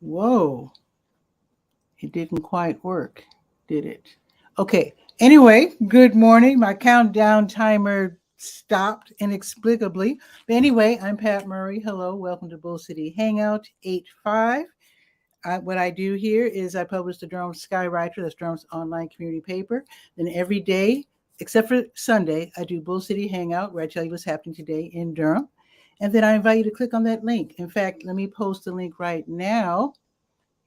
Whoa, it didn't quite work, did it? Okay. Anyway, good morning. My countdown timer stopped inexplicably. But anyway, I'm Pat Murray. Hello, welcome to Bull City Hangout 8-5. What I do here is I publish the Durham Skywriter, that's Durham's online community paper. Then every day, except for Sunday, I do Bull City Hangout, where I tell you what's happening today in Durham. And then I invite you to click on that link. In fact, let me post the link right now.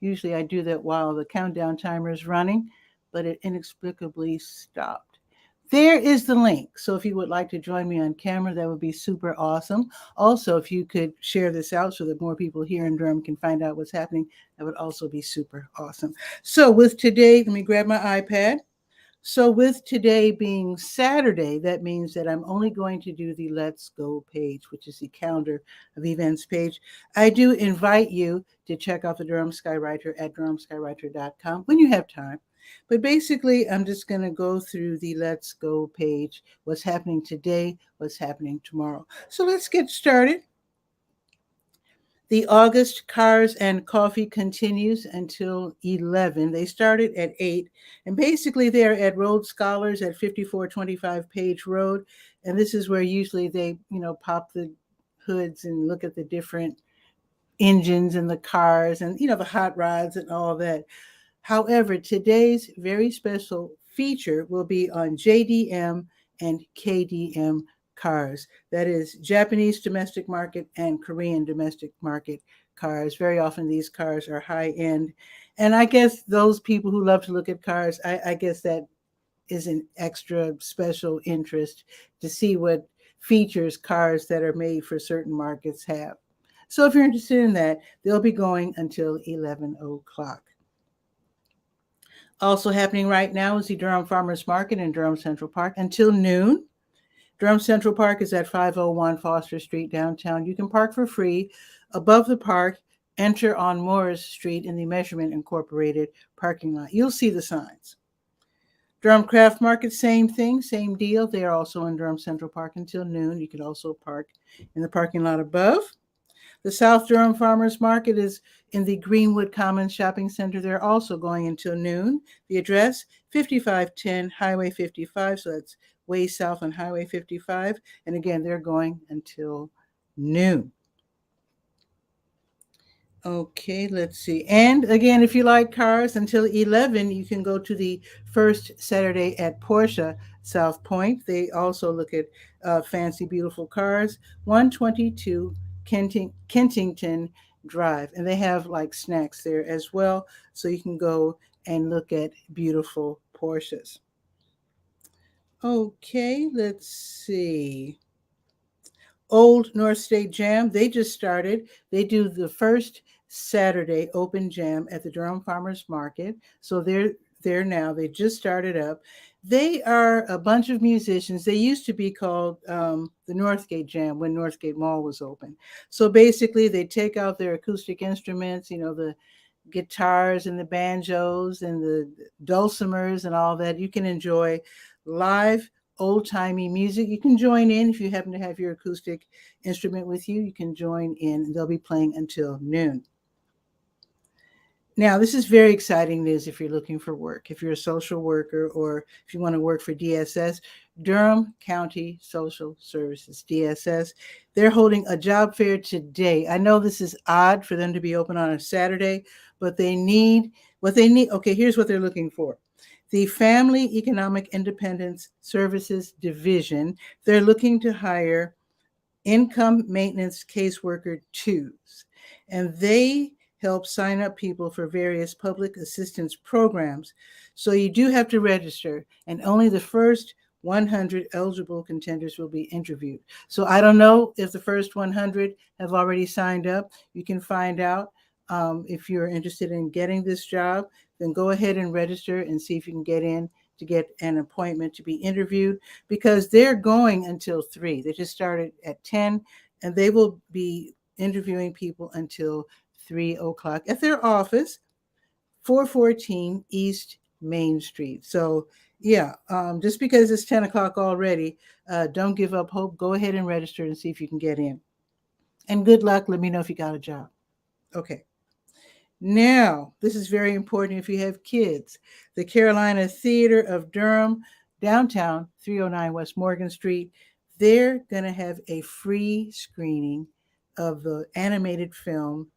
Usually I do that while the countdown timer is running, but it inexplicably stopped. There is the link. So if you would like to join me on camera, that would be super awesome. Also, if you could share this out so that more people here in Durham can find out what's happening, that would also be super awesome. So with today, let me grab my iPad. So with today being Saturday, that means that I'm only going to do the Let's Go page, which is the calendar of events page. I do invite you to check out the Durham Skywriter at durhamskywriter.com when you have time. But basically, I'm just going to go through the Let's Go page, what's happening today, what's happening tomorrow. So let's get started. The August Cars and Coffee continues until 11. They started at 8. And basically they're at Road Scholars at 5425 Page Road. And this is where usually they, pop the hoods and look at the different engines and the cars and, the hot rods and all that. However, today's very special feature will be on JDM and KDM cars. That is Japanese domestic market and Korean domestic market cars. Very often these cars are high end. And I guess those people who love to look at cars, I guess that is an extra special interest to see what features cars that are made for certain markets have. So if you're interested in that, they'll be going until 11 o'clock. Also happening right now is the Durham Farmers Market in Durham Central Park until noon. Durham Central Park is at 501 Foster Street downtown. You can park for free above the park. Enter on Morris Street in the Measurement Incorporated parking lot. You'll see the signs. Durham Craft Market, same thing, same deal. They are also in Durham Central Park until noon. You can also park in the parking lot above. The South Durham Farmers Market is in the Greenwood Commons Shopping Center. They're also going until noon. The address, 5510 Highway 55, so that's way south on Highway 55. And again, they're going until noon. Okay, let's see. And again, if you like cars, until 11, you can go to the first Saturday at Porsche South Point. They also look at fancy, beautiful cars. 122 Kensington Drive. And they have like snacks there as well. So you can go and look at beautiful Porsches. Okay, let's see. Old North State Jam, they just started. They do the first Saturday open jam at the Durham Farmers Market. So they're there now. They just started up. They are a bunch of musicians. They used to be called the Northgate Jam when Northgate Mall was open. So basically they take out their acoustic instruments, the guitars and the banjos and the dulcimers and all that. You can enjoy live old-timey music. You can join in if you happen to have your acoustic instrument with you. You can join in. They'll be playing until noon. Now, this is very exciting news if you're looking for work, if you're a social worker or if you want to work for DSS, Durham County Social Services, DSS. They're holding a job fair today. I know this is odd for them to be open on a Saturday, but they need what they need. Okay, here's what they're looking for. The Family Economic Independence Services Division, they're looking to hire income maintenance caseworker 2s, and they help sign up people for various public assistance programs. So you do have to register, and only the first 100 eligible contenders will be interviewed. So I don't know if the first 100 have already signed up. You can find out if you're interested in getting this job. Then go ahead and register and see if you can get in to get an appointment to be interviewed, because they're going until 3. They just started at 10, and they will be interviewing people until 3 o'clock at their office, 414 East Main Street. So Yeah, just because it's 10 o'clock already, don't give up hope. Go ahead and register and see if you can get in. And good luck. Let me know if you got a job. Okay. Now, this is very important if you have kids. The Carolina Theater of Durham, downtown, 309 West Morgan Street, they're going to have a free screening of the animated film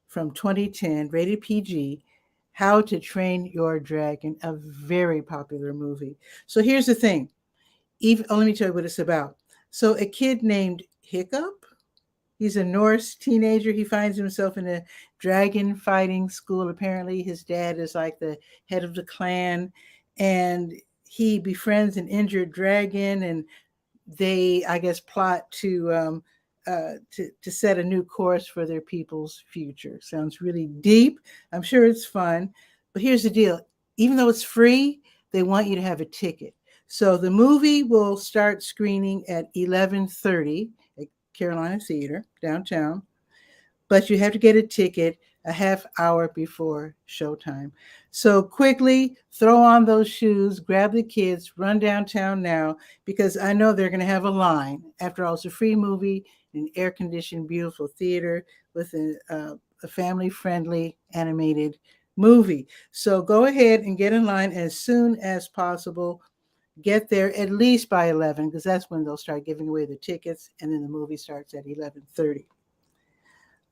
from 2010, rated PG, How to Train Your Dragon, a very popular movie. So here's the thing. Let me tell you what it's about. So a kid named Hiccup, he's a Norse teenager. He finds himself in a dragon fighting school. Apparently, his dad is like the head of the clan, and he befriends an injured dragon, and they, I guess, plot to set a new course for their people's future. Sounds really deep. I'm sure it's fun, but here's the deal: even though it's free, they want you to have a ticket. So the movie will start screening at 11:30 at Carolina Theater downtown, but you have to get a ticket a half hour before showtime. So quickly throw on those shoes, grab the kids, run downtown now, because I know they're going to have a line. After all, it's a free movie, an air-conditioned, beautiful theater with a family-friendly animated movie. So go ahead and get in line as soon as possible. Get there at least by 11, because that's when they'll start giving away the tickets, and then the movie starts at 11:30.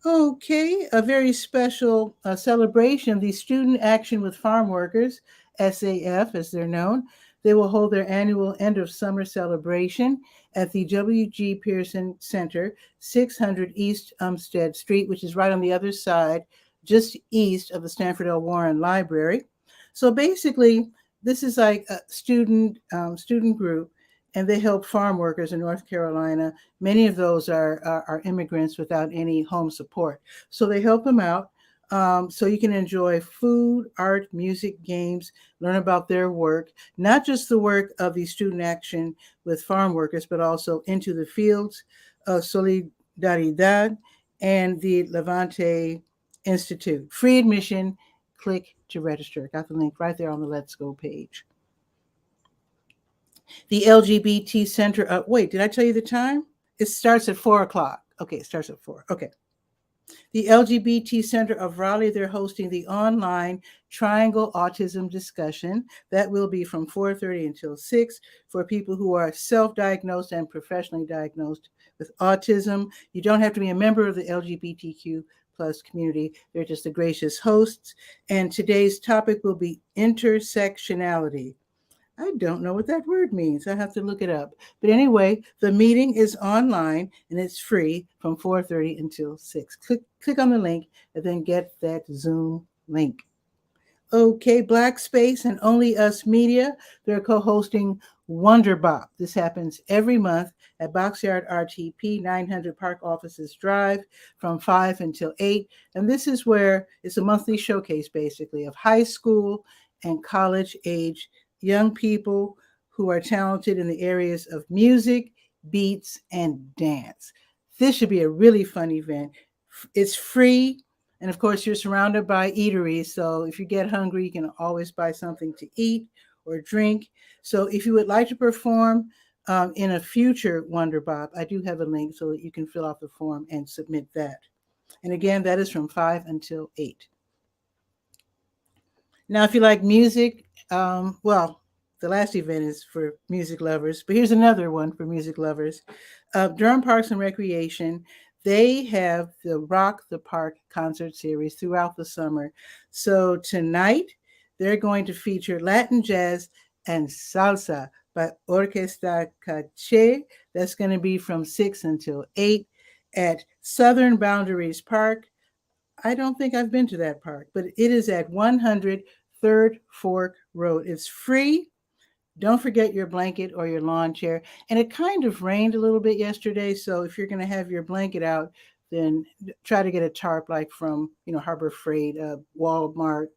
Okay, a very special celebration, the Student Action with Farm Workers, SAF as they're known. They will hold their annual end of summer celebration at the W.G. Pearson Center, 600 East Umstead Street, which is right on the other side, just east of the Stanford L. Warren Library. So basically, this is like a student group, and they help farm workers in North Carolina. Many of those are immigrants without any home support. So they help them out. So you can enjoy food, art, music, games, learn about their work, not just the work of the Student Action with Farm Workers, but also Into the Fields, Solidaridad, and the Levante Institute. Free admission. Click to register. Got the link right there on the Let's Go page. The LGBT Center. Wait, did I tell you the time? It starts at 4 o'clock. Okay, it starts at 4. Okay. The LGBT Center of Raleigh, they're hosting the online Triangle Autism discussion. That will be from 4:30 until 6 for people who are self-diagnosed and professionally diagnosed with autism. You don't have to be a member of the LGBTQ plus community. They're just the gracious hosts. And today's topic will be intersectionality. I don't know what that word means. I have to look it up. But anyway, the meeting is online and it's free from 4:30 until 6. Click on the link and then get that Zoom link. Okay, Black Space and Only Us Media, they're co-hosting Wonder Bop. This happens every month at Boxyard RTP, 900 Park Offices Drive from 5 until 8. And this is where it's a monthly showcase, basically, of high school and college age young people who are talented in the areas of music, beats, and dance. This should be a really fun event. It's free. And of course, you're surrounded by eateries. So if you get hungry, you can always buy something to eat or drink. So if you would like to perform in a future Wonder Bop, I do have a link so that you can fill out the form and submit that. And again, that is from 5 until 8. Now, if you like music, well, the last event is for music lovers, but here's another one for music lovers. Durham Parks and Recreation, they have the Rock the Park concert series throughout the summer. So tonight, they're going to feature Latin jazz and salsa by Orquesta Caché. That's going to be from 6 until 8 at Southern Boundaries Park. I don't think I've been to that park, but it is at 100 Third Fork Road. It's free. Don't forget your blanket or your lawn chair. And it kind of rained a little bit yesterday, so if you're going to have your blanket out, then try to get a tarp like from, Harbor Freight, Walmart,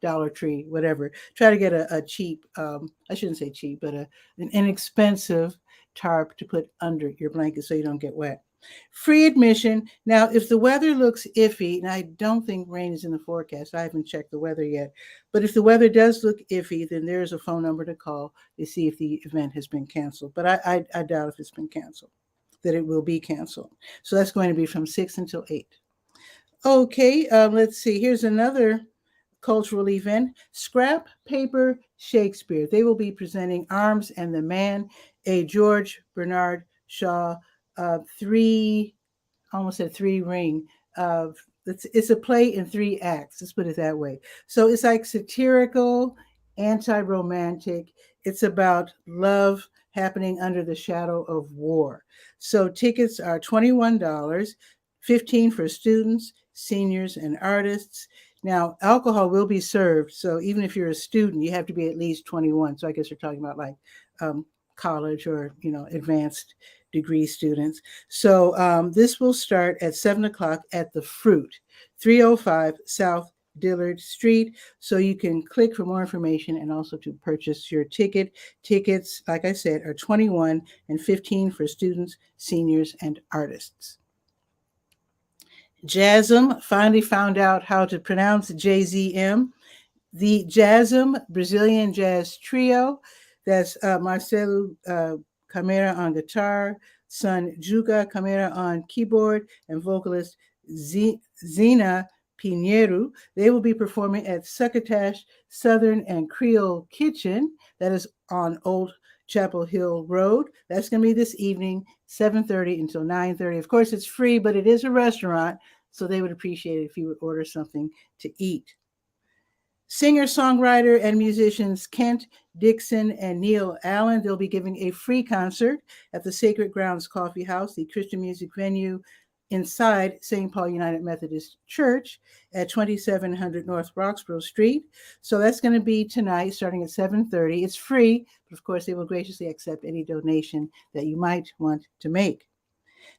Dollar Tree, whatever. Try to get a cheap, I shouldn't say cheap, but an inexpensive tarp to put under your blanket so you don't get wet. Free admission. Now, if the weather looks iffy, and I don't think rain is in the forecast, I haven't checked the weather yet, but if the weather does look iffy, then there's a phone number to call to see if the event has been canceled. But I doubt if it's been canceled, that it will be canceled. So that's going to be from 6 until 8. Okay, let's see. Here's another cultural event, Scrap Paper Shakespeare. They will be presenting Arms and the Man, a George Bernard Shaw three, almost said three ring. It's a play in 3 acts. Let's put it that way. So it's like satirical, anti-romantic. It's about love happening under the shadow of war. So tickets are $21, $15 for students, seniors, and artists. Now, alcohol will be served. So even if you're a student, you have to be at least 21. So I guess you're talking about like college or, advanced degree students. So this will start at 7 o'clock at the Fruit, 305 South Dillard Street. So you can click for more information and also to purchase your ticket. Tickets, like I said, are $21 and $15 for students, seniors, and artists. JAZM finally found out how to pronounce JZM. The JAZM Brazilian Jazz Trio, that's Marcelo Camara on guitar, son Juca Camara on keyboard, and vocalist Zina Pinheiro. They will be performing at Succotash Southern and Creole Kitchen, that is on Old Chapel Hill Road. That's going to be this evening, 7:30 until 9:30. Of course, it's free, but it is a restaurant, so they would appreciate it if you would order something to eat. Singer-songwriter and musicians Kent Dixon and Neil Allen, they'll be giving a free concert at the Sacred Grounds Coffee House, the Christian music venue inside St. Paul United Methodist Church at 2700 North Roxborough Street. So that's going to be tonight starting at 7:30. It's free, but of course they will graciously accept any donation that you might want to make.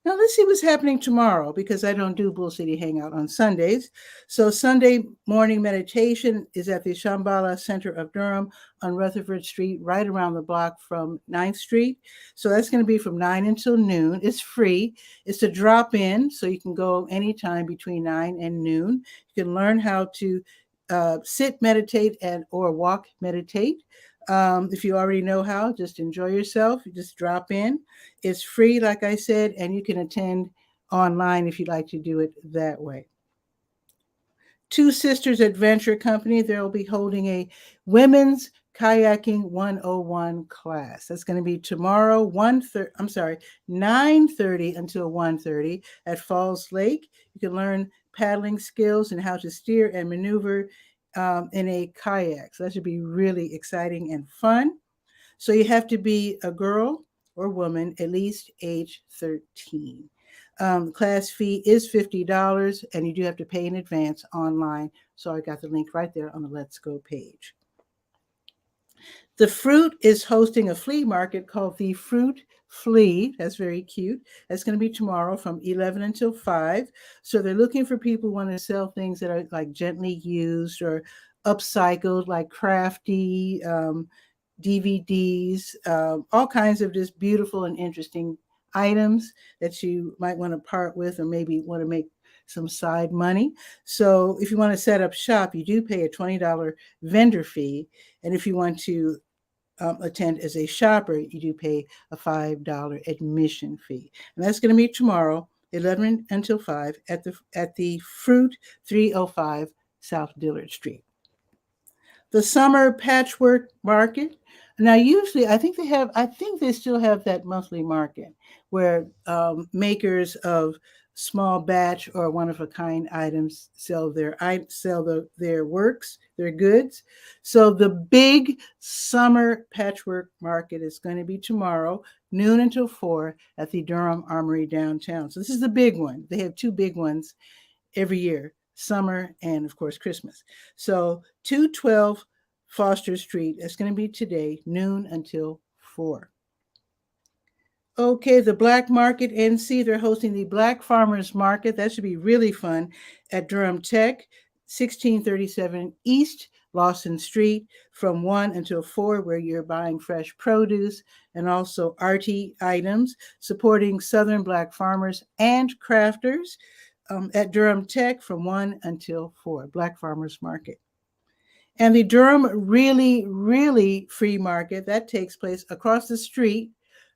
Now let's see what's happening tomorrow, because I don't do Bull City Hangout on Sundays. So Sunday morning meditation is at the Shambhala Center of Durham on Rutherford Street, right around the block from 9th Street. So that's going to be from 9 until noon. It's free. It's a drop-in, so you can go anytime between 9 and noon. You can learn how to sit, meditate, or walk, meditate. If you already know how, just enjoy yourself. You just drop in. It's free, like I said, and you can attend online if you'd like to do it that way. Two Sisters Adventure Company, they'll be holding a Women's Kayaking 101 class. That's going to be tomorrow, 9:30 until 1:30 at Falls Lake. You can learn paddling skills and how to steer and maneuver in a kayak. So that should be really exciting and fun. So you have to be a girl or woman, at least age 13. Class fee is $50, and you do have to pay in advance online. So I got the link right there on the Let's Go page. The Fruit is hosting a flea market called the Fruit Flea. That's very cute. That's going to be tomorrow from 11 until 5. So they're looking for people who want to sell things that are like gently used or upcycled, like crafty DVDs, all kinds of just beautiful and interesting items that you might want to part with or maybe want to make some side money. So if you want to set up shop, you do pay a $20 vendor fee. And if you want to attend as a shopper, you do pay a $5 admission fee. And that's going to be tomorrow, 11 until 5 at the Fruit, 305 South Dillard Street. The Summer Patchwork Market. Now, usually, I think they still have that monthly market where makers of small batch or one-of-a-kind items sell their works, their goods. So the big Summer Patchwork Market is going to be tomorrow, noon until 4 at the Durham Armory downtown. So this is the big one. They have 2 big ones every year, summer and, of course, Christmas. So 212 Foster Street, that's going to be today, noon until 4. Okay, the Black Market NC, they're hosting the Black Farmers Market. That should be really fun at Durham Tech. 1637 East Lawson Street from 1 until 4, where you're buying fresh produce and also arty items, supporting Southern Black farmers and crafters at Durham Tech from 1 until 4, Black Farmers Market. And the Durham Really Free Market, that takes place across the street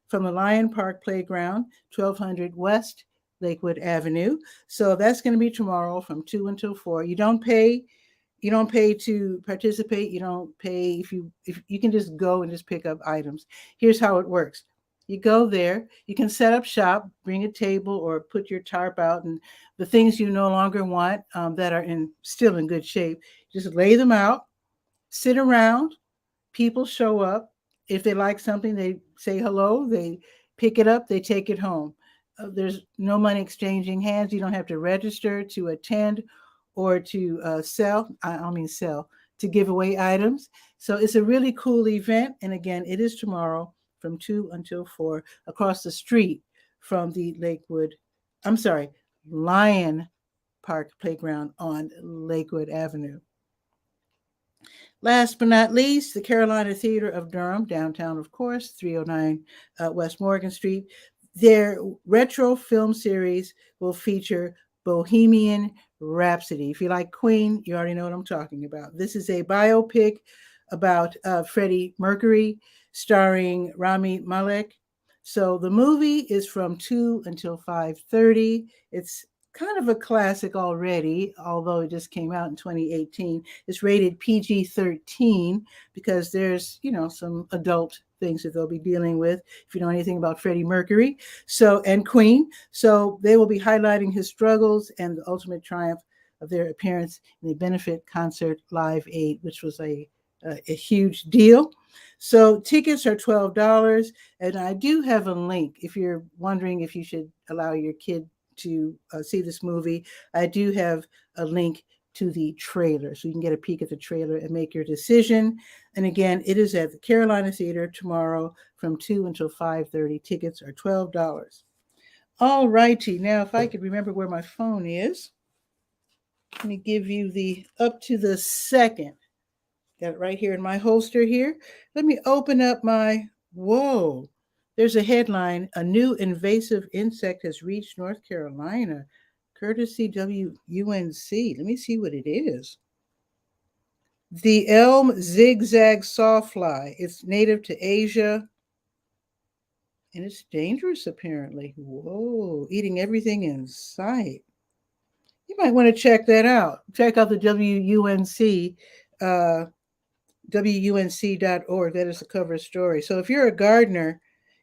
from the Lion Park Playground, 1200 West Lakewood Avenue. So that's going to be tomorrow from 2 until 4. You don't pay to participate. You don't pay if you can just go and just pick up items. Here's how it works. You go there, you can set up shop, bring a table or put your tarp out, and the things you no longer want that are still in good shape, just lay them out, sit around, people show up. If they like something, they say hello, they pick it up, they take it home. There's no money exchanging hands. You don't have to register to attend or to sell, to give away items. So it's a really cool event. And again, it is tomorrow from 2 until 4 across the street from the Lion Park Playground on Lakewood Avenue. Last but not least, the Carolina Theater of Durham, downtown, of course, 309 West Morgan Street. Their retro film series will feature Bohemian Rhapsody. If you like Queen, you already know what I'm talking about. This is a biopic about Freddie Mercury, starring Rami Malek. So the movie is from 2 until 5:30. It's kind of a classic already, although it just came out in 2018. It's rated PG-13 because there's, some adult things that they'll be dealing with, if you know anything about Freddie Mercury, and Queen. So they will be highlighting his struggles and the ultimate triumph of their appearance in the benefit concert Live Aid, which was a huge deal. So tickets are $12, and I do have a link if you're wondering if you should allow your kid to see this movie. I do have a link to the trailer, so you can get a peek at the trailer and make your decision. And again, it is at the Carolina Theater tomorrow from 2 until 5:30. Tickets are $12. All righty. Now, if I could remember where my phone is, let me give you the up to the second. Got it right here in my holster here. Let me open up whoa. There's a headline: a new invasive insect has reached North Carolina, courtesy WUNC. Let me see what it is. The elm zigzag sawfly. It's native to Asia, and it's dangerous apparently. Whoa, eating everything in sight. You might want to check that out. Check out the WUNC, WUNC.org. That is the cover story. So if you're a gardener,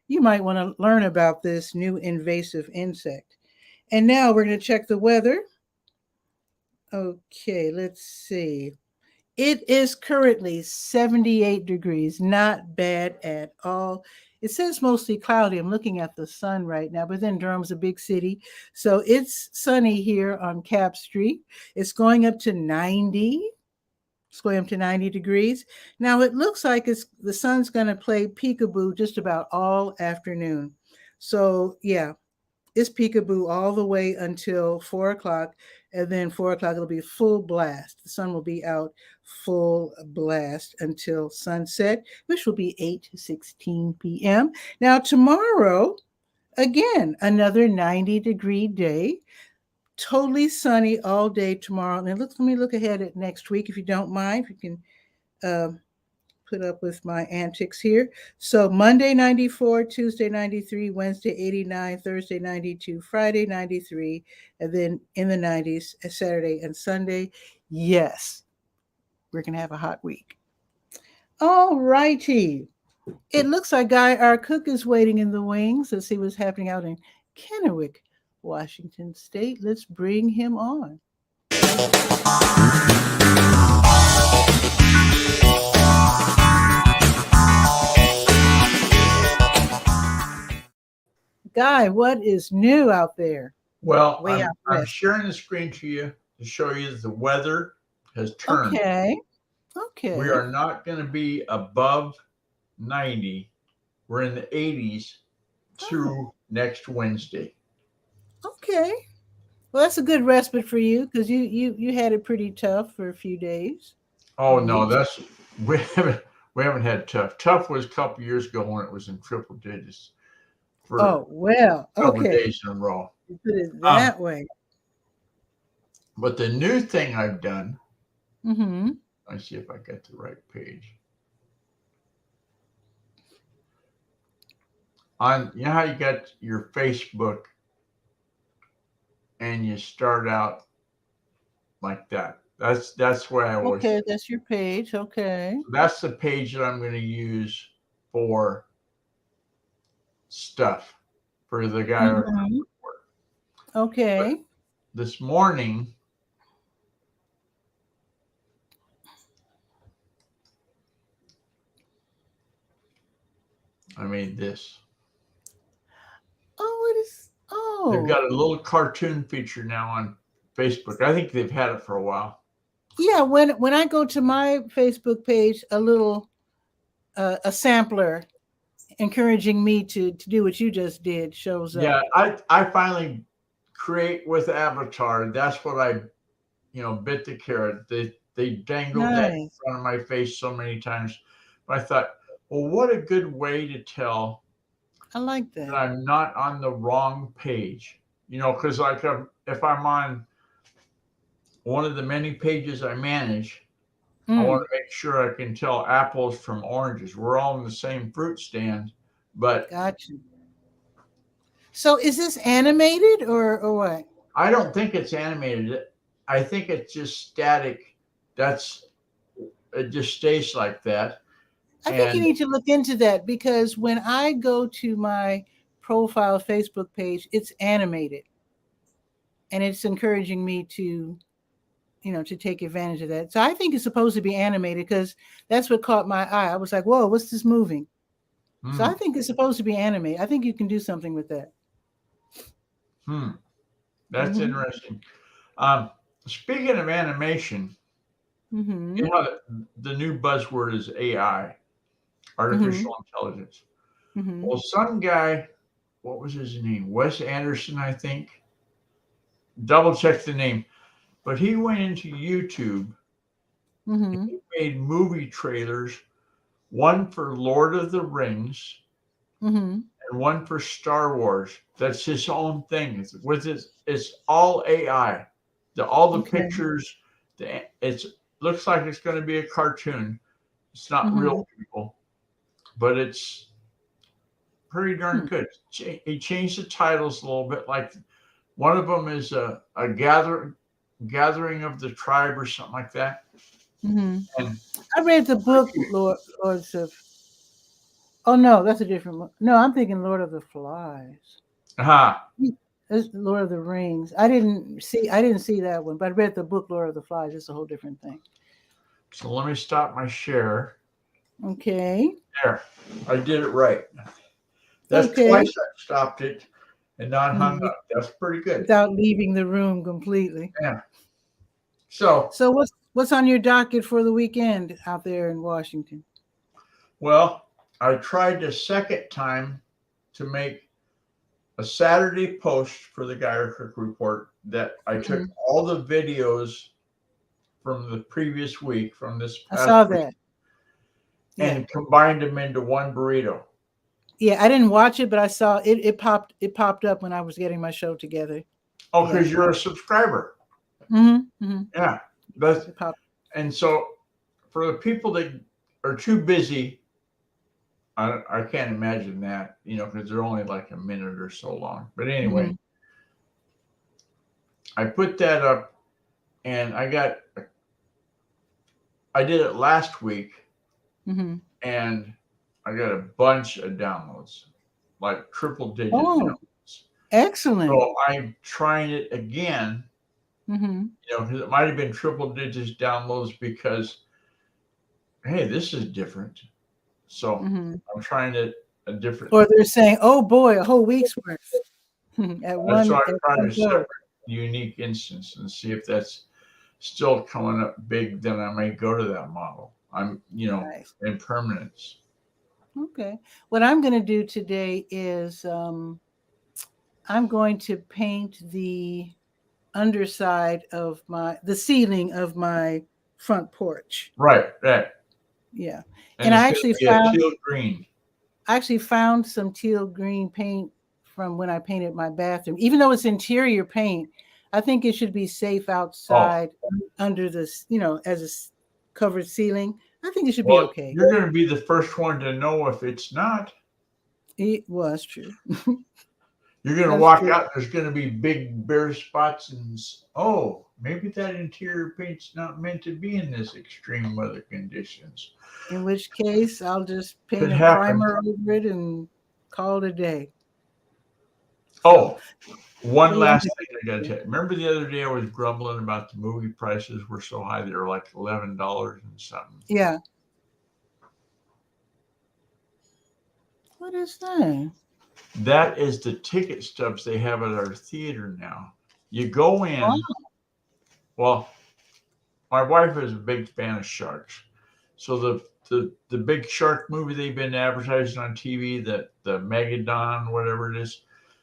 you might want to learn about this new invasive insect. And now we're going to check the weather. Okay, let's see. It is currently 78 degrees, not bad at all. It says mostly cloudy. I'm looking at the sun right now, but then Durham's a big city. So it's sunny here on Cap Street. It's going up to 90. It's going up to 90 degrees. Now it looks like the sun's going to play peekaboo just about all afternoon. So yeah, it's peekaboo all the way until 4 o'clock. And then 4 o'clock, it'll be full blast. The sun will be out full blast until sunset, which will be 8:16 p.m. Now tomorrow, again, another 90-degree day. Totally sunny all day tomorrow. And let me look ahead at next week, if you don't mind, if you can put up with my antics here. So Monday 94, Tuesday 93, Wednesday 89, Thursday 92, Friday 93, and then in the 90s Saturday and Sunday. Yes, we're going to have a hot week. All righty. It looks like our cook is waiting in the wings. Let's see what's happening out in Kennewick, Washington State. Let's bring him on. Guy, what is new out there? Well, I'm sharing the screen to you to show you that the weather has turned. Okay. We are not going to be above 90. We're in the 80s through next Wednesday. Okay. Well, that's a good respite for you because you had it pretty tough for a few days Oh or no, weeks. that's we haven't had tough. Tough was a couple years ago when it was in triple digits for Oh, well, a couple of okay. days in a row. You put it Um, that way. but the new thing I've done, Mm-hmm. let's see if I got the right page. On you know how you got your Facebook and you start out like that. That's where I always. Okay, that's your page. Okay. That's the page that I'm going to use for stuff for the guy. Mm-hmm. But Okay. this morning, I made this. Oh, it is. They've Oh, got a little cartoon feature now on Facebook. I think they've had it for a while. yeah. When I go to my Facebook page, a little a sampler encouraging me to do what you just did shows Yeah, up. I finally create with Avatar. That's what I bit the carrot. They dangled that in Nice. front of my face so many times. But I thought, well, what a good way to tell I like that that. I'm not on the wrong page. Because like if I'm on one of the many pages I manage, I want Mm, to make sure I can tell apples from oranges. We're all in the same fruit stand, but gotcha. So is this animated or what? I don't think it's animated. I think it's just static. That's it just stays like that. I think you And need to look into that because when I go to my profile Facebook page, it's animated and it's encouraging me to take advantage of that. So I think it's supposed to be animated because that's what caught my eye. I was like, whoa, what's this moving? So I hmm, think it's supposed to be animated. I think you can do something with that. hmm, that's Mm-hmm. interesting. Um, Speaking of animation, Mm-hmm. the new buzzword is AI, Mm-hmm. artificial intelligence. Mm-hmm. Well, some guy, what was his name? Wes Anderson, I think. Double check the name. But he went into YouTube and Mm-hmm. he made movie trailers, one for Lord of the Rings Mm-hmm. and one for Star Wars. That's his own thing. It's all AI. All the Okay. pictures, it's looks like it's going to be a cartoon. It's not Mm-hmm. real people, but it's pretty darn Hmm. good. He changed the titles a little bit. Like one of them is a gathering of the tribe or something like that. Mm-hmm. And I read the book Lords of. Oh no, that's a different one. No, I'm thinking Lord of the Flies. aha. It's Lord of the Rings. I didn't see that one, but I read the book Lord of the Flies. It's a whole different thing. So let me stop my share. Okay. There, I did it right. That's Okay. twice I stopped it and not hung Mhm. up. That's pretty good. Without leaving the room completely. Yeah. So, So what's on your docket for the weekend out there in Washington? well, I tried a second time to make a Saturday post for the Geyer Cook Report that I took Mhm. all the videos from the previous week, from this I past saw week, that. Yeah. and combined them into one burrito. Yeah, I didn't watch it, but I saw it. It popped up when I was getting my show together. Oh, Yeah. because you're a subscriber. Mm-hmm. Mm-hmm. Yeah. That's It popped. and so for the people that are too busy, I can't imagine that, because they're only like a minute or so long. But Mm-hmm. anyway, I put that up and I did it last week Mm-hmm. and I got a bunch of downloads, like triple digit Oh, downloads. excellent. So I'm trying it again, Mm-hmm. because it might have been triple digits downloads because, hey, this is different. So Mm-hmm. I'm trying it a different. Or they're saying, "Oh boy, a whole week's worth at So one I'm at trying one a go." separate unique instance and see if that's still coming up big. Then I may go to that model. I'm, Nice. in permanence. Okay. What I'm going to do today is I'm going to paint the underside of the ceiling of my front porch. Right, right. Yeah. And And it's going to be a teal green. I actually found some teal green paint from when I painted my bathroom. Even though it's interior paint, I think it should be safe outside under this, as a covered ceiling. I think it should be okay. You're going to be the first one to know if it's not. It was true. You're going to walk out, there's going to be big bare spots, and maybe that interior paint's not meant to be in this extreme weather conditions. In which case, I'll just paint a primer over it and call it a day. One last thing I got to tell you. Remember the other day I was grumbling about the movie prices were so high, they were like $11 and something. Yeah. What is that? That is the ticket stubs they have at our theater now. You go in. Oh. Well, my wife is a big fan of sharks. So the big shark movie they've been advertising on TV, the Megalodon, whatever it is,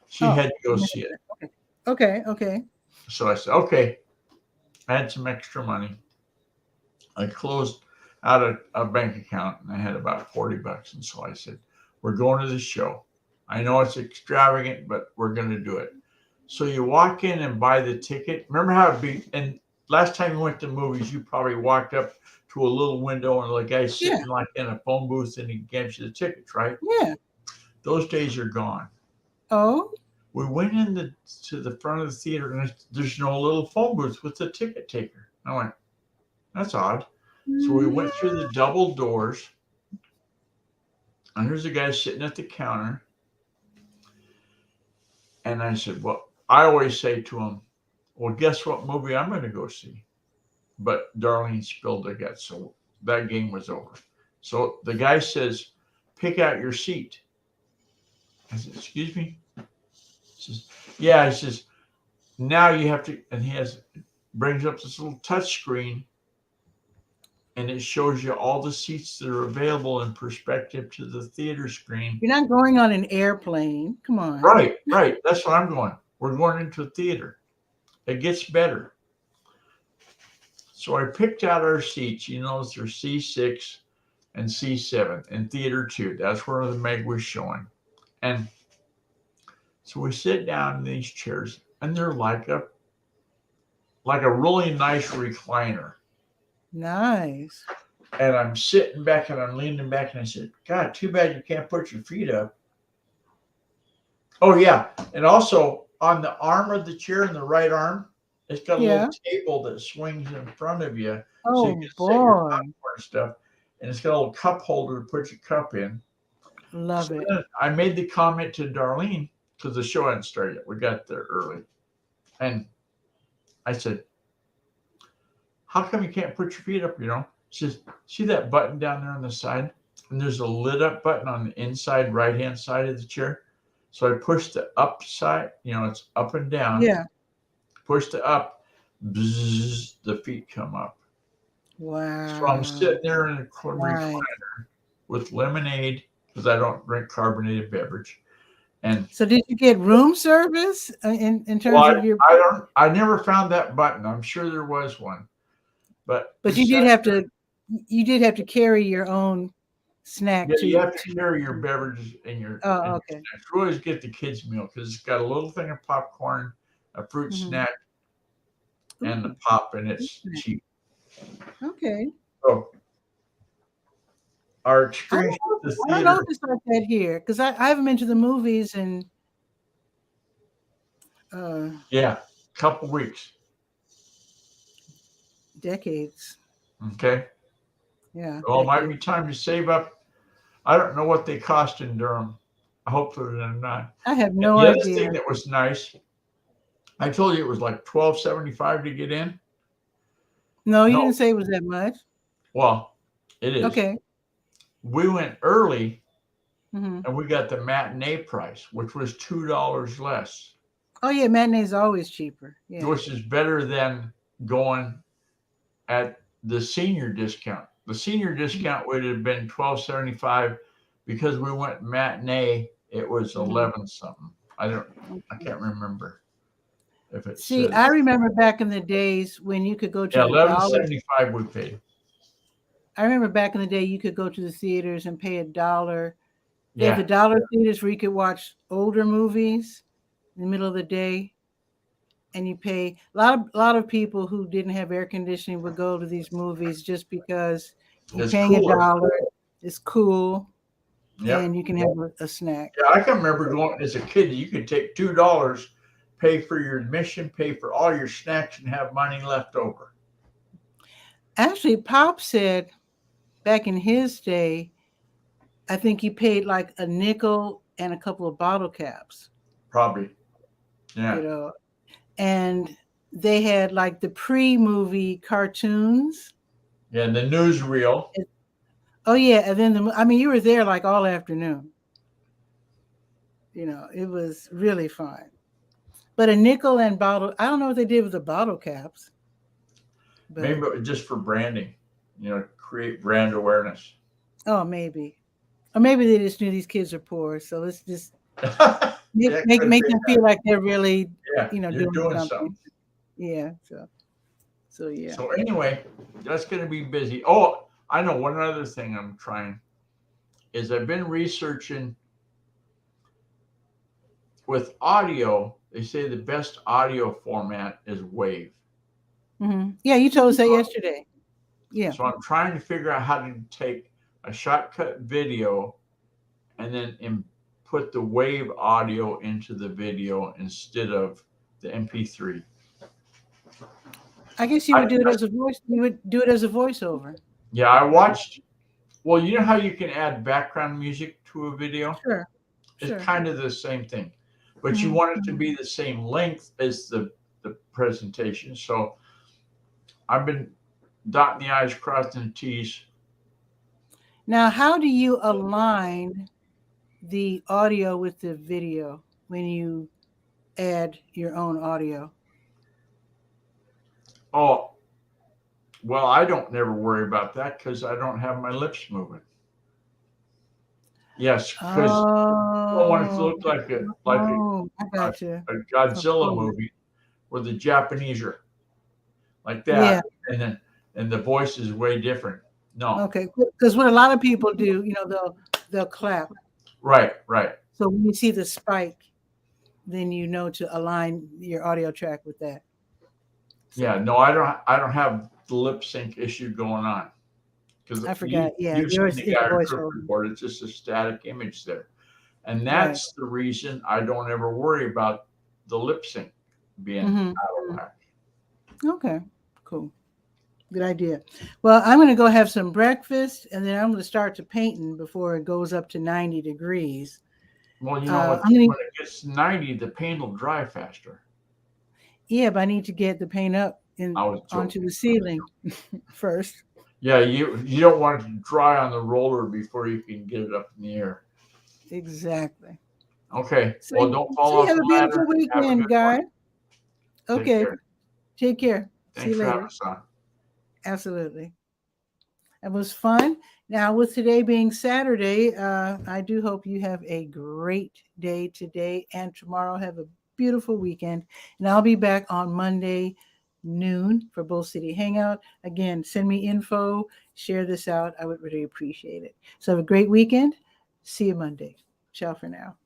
she had to go see it. Okay. So I said, okay. I had some extra money. I closed out a bank account and I had about $40. And so I said, we're going to the show. I know it's extravagant, but we're going to do it. So you walk in and buy the ticket. Remember how it'd be, and last time you went to movies, you probably walked up to a little window and the guy's sitting like in a phone booth and he gives you the tickets, right? Yeah. Those days are gone. Oh? We went to the front of the theater and there's no little phone booth with the ticket taker. I went, that's odd. So we went through the double doors and there's a guy sitting at the counter. And I said, well, I always say to him, well, guess what movie I'm going to go see? But Darlene spilled the guts, so that game was over. So the guy says, pick out your seat. I said, excuse me? He says, yeah. He says, now you have to, and brings up this little touch screen, and it shows you all the seats that are available in perspective to the theater screen. You're not going on an airplane. Come on. Right. That's what I'm going. We're going into a theater. It gets better. So I picked out our seats. They're C6 and C7 in Theater 2. That's where the Meg was showing. And so we sit down in these chairs, and they're like a really nice recliner. Nice. And I'm sitting back and I'm leaning back, and I said, God, too bad you can't put your feet up. Oh, yeah. And also on the arm of the chair in the right arm, it's got a little table that swings in front of you. Oh, so you can set your popcorn stuff. And it's got a little cup holder to put your cup in. Love it. I made the comment to Darlene because the show hadn't started yet. We got there early. And I said, how come you can't put your feet up, She says, see that button down there on the side? And there's a lit up button on the inside right-hand side of the chair. So I pushed the up side, it's up and down. Yeah. Push the up, bzzz, the feet come up. Wow. So I'm sitting there in a recliner with lemonade because I don't drink carbonated beverage. And so did you get room service in terms of your? I never found that button. I'm sure there was one, but you did have to carry your own snack. Yeah, you have to carry your beverages and your. Okay. Snacks. You always get the kids' meal because it's got a little thing of popcorn, a fruit snack, and the pop, and it's cheap. Okay. So our experience with the theater. I don't know if it's like that here because I haven't been to the movies in. Couple weeks. Decades. Okay. Yeah. Well, it might be time to save up. I don't know what they cost in Durham. Hopefully they're not. I have no idea. The other thing that was nice, I told you it was like $12.75 to get in. No, you didn't say it was that much. Well, it is. Okay. We went early, and we got the matinee price, which was $2 less. Oh yeah, matinee is always cheaper. Yeah. Which is better than going at the senior discount. The senior discount would have been $12.75 because we went matinee. It was 11 something. I can't remember. if it See, says. I remember back in the days when you could go to Yeah, the dollar. $11.75 we paid. I remember back in the day you could go to the theaters and pay $1. They have the Yeah, dollar theaters where you could watch older movies in the middle of the day, and you pay a lot of people who didn't have air conditioning would go to these movies just because you're it's paying cooler. $1. It's cool, Yep. and you can have a snack. Yeah, I can remember going as a kid. You could take $2, pay for your admission, pay for all your snacks, and have money left over. Actually, Pop said back in his day, I think he paid like a nickel and a couple of bottle caps, Probably. Yeah. you know, and they had like the pre-movie cartoons. Yeah, and the newsreel. Oh yeah, and then I mean, you were there like all afternoon. It was really fun. But a nickel and bottle, I don't know what they did with the bottle caps. But, Maybe it was just for branding, create brand awareness. oh, maybe. Or maybe they just knew these kids are poor. So let's just make them feel like they're really, you're doing something. Yeah. So yeah. So anyway, that's going to be busy. Oh, I know one other thing I'm trying is I've been researching with audio. They say the best audio format is WAV. Mm-hmm. Yeah, you told us that yesterday. Yeah. So I'm trying to figure out how to take a shortcut video and then put the WAV audio into the video instead of the MP3. I guess you would do it as a voice. You would do it as a voiceover. Yeah, I watched. Well, you know how you can add background music to a video? Sure. It's kind of the same thing, but Mm-hmm. you want it to be the same length as the presentation. So I've been dotting the I's, crossing the T's. Now, how do you align the audio with the video when you add your own audio? Oh, well, I don't never worry about that because I don't have my lips moving. Yes, because I don't want it to look like a Godzilla movie where the Japanese are like that, and the voice is way different. No. Okay, because what a lot of people do, they'll clap. Right. So when you see the spike, then you know to align your audio track with that. Yeah, no, I don't have the lip sync issue going on. Because I forgot. You've seen the guy report. It's just a static image there. And that's the reason I don't ever worry about the lip sync being out of whack. Okay, cool. Good idea. Well, I'm going to go have some breakfast, and then I'm going to start to painting before it goes up to 90 degrees. Well, when it gets 90, the paint will dry faster. Yeah, but I need to get the paint up onto the ceiling first. Yeah, you don't want it to dry on the roller before you can get it up in the air. Exactly. Okay. Well, don't fall off the ladder. Have a beautiful weekend, guy. Okay. Take care. Thanks for having us on. Absolutely. It was fun. Now, with today being Saturday, I do hope you have a great day today and tomorrow. Have a beautiful weekend. And I'll be back on Monday noon for Bull City Hangout. Again, send me info, share this out. I would really appreciate it. So have a great weekend. See you Monday. Ciao for now.